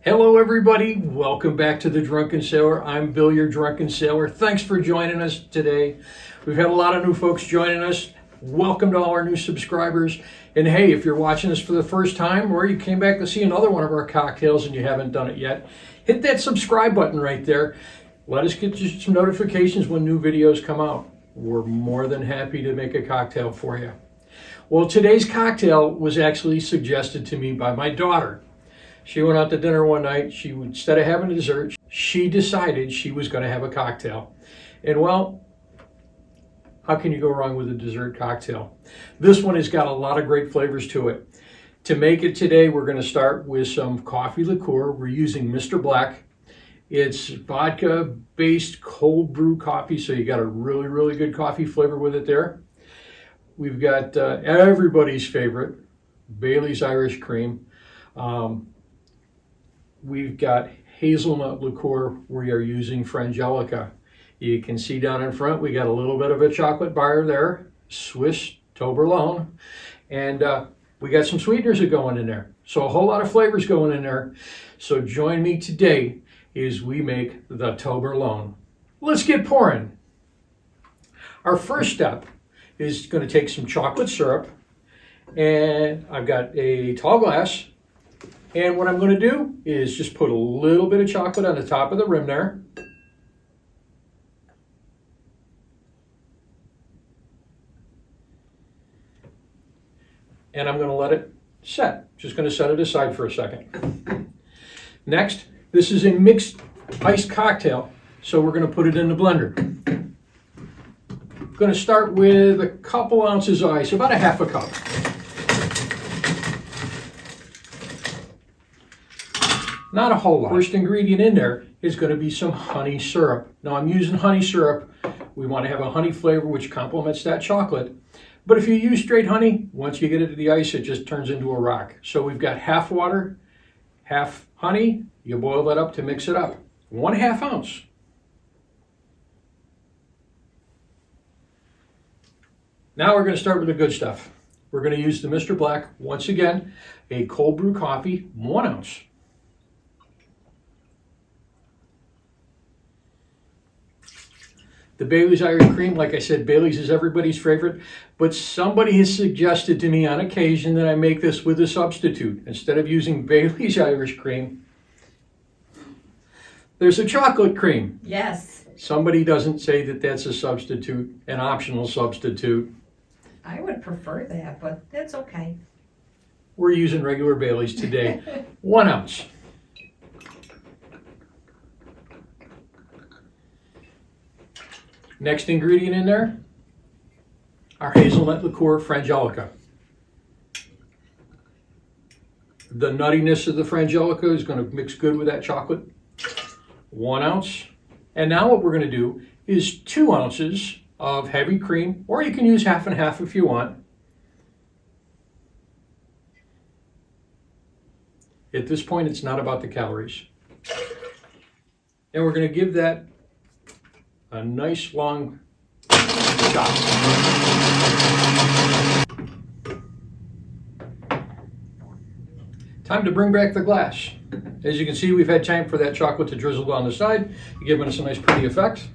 Hello everybody, welcome back to the Drunken Sailor. I'm Bill, your Drunken Sailor. Thanks for joining us today. We've had a lot of new folks joining us. Welcome to all our new subscribers. And hey, if you're watching this for the first time or you came back to see another one of our cocktails and you haven't done it yet, hit that subscribe button right there. Let us get you some notifications when new videos come out. We're more than happy to make a cocktail for you. Well, today's cocktail was actually suggested to me by my daughter. She went out to dinner one night. Instead of having a dessert, she decided she was going to have a cocktail. And well, how can you go wrong with a dessert cocktail? This one has got a lot of great flavors to it. To make it today, we're going to start with some coffee liqueur. We're using Mr. Black. It's vodka-based cold brew coffee, so you got a really, really good coffee flavor with it there. We've got everybody's favorite, Bailey's Irish Cream. We've got Hazelnut Liqueur. We are using Frangelica. You can see down in front, we got a little bit of a chocolate bar there, Swiss Toblerone. And we got some sweeteners going in there. So a whole lot of flavors going in there. So join me today as we make the Toblerone. Let's get pouring. Our first step is going to take some chocolate syrup. And I've got a tall glass. And what I'm going to do is just put a little bit of chocolate on the top of the rim there. And I'm going to let it set. Just going to set it aside for a second. Next, this is a mixed iced cocktail, so we're going to put it in the blender. I'm going to start with a couple ounces of ice, about a half a cup. Not a whole lot. First ingredient in there is going to be some honey syrup. Now I'm using honey syrup. We want to have a honey flavor which complements that chocolate. But if you use straight honey, once you get it to the ice, it just turns into a rock. So we've got half water, half honey. You boil that up to mix it up. 1/2 ounce. Now we're going to start with the good stuff. We're going to use the Mr. Black, once again, a cold brew coffee, 1 ounce. The Bailey's Irish Cream, like I said, Bailey's is everybody's favorite, but somebody has suggested to me on occasion that I make this with a substitute. Instead of using Bailey's Irish Cream, there's a chocolate cream. Yes. Somebody doesn't say that that's a substitute, an optional substitute. I would prefer that, but that's okay. We're using regular Bailey's today. 1 ounce. Next ingredient in there, our Hazelnut Liqueur Frangelica. The nuttiness of the Frangelica is going to mix good with that chocolate. 1 ounce. And now what we're going to do is 2 ounces of heavy cream, or you can use half and half if you want. At this point, it's not about the calories. And we're going to give that a nice long shot. Time to bring back the glass. As you can see, we've had time for that chocolate to drizzle down the side, giving us a nice pretty effect.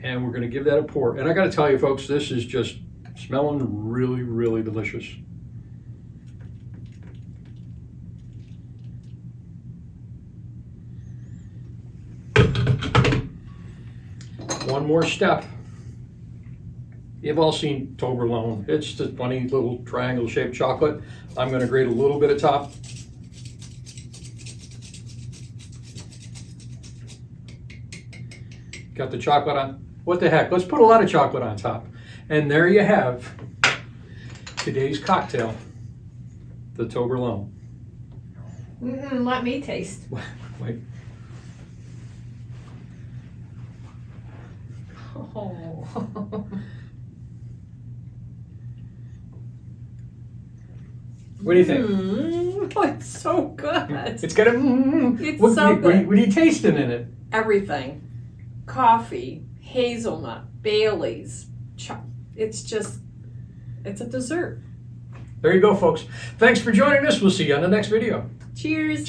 And we're going to give that a pour. And I got to tell you folks, this is just smelling really, really delicious. One more step. You've all seen Toblerone. It's just funny little triangle shaped chocolate. I'm going to grate a little bit of top. Got the chocolate on. What the heck? Let's put a lot of chocolate on top. And there you have today's cocktail, the Toblerone. Let me taste. Wait. Oh. What do you think? Oh, it's so good. It's got a. It's What so good. are you tasting in it? Everything. Coffee, hazelnut, Bailey's. It's a dessert. There you go, folks. Thanks for joining us. We'll see you on the next video. Cheers.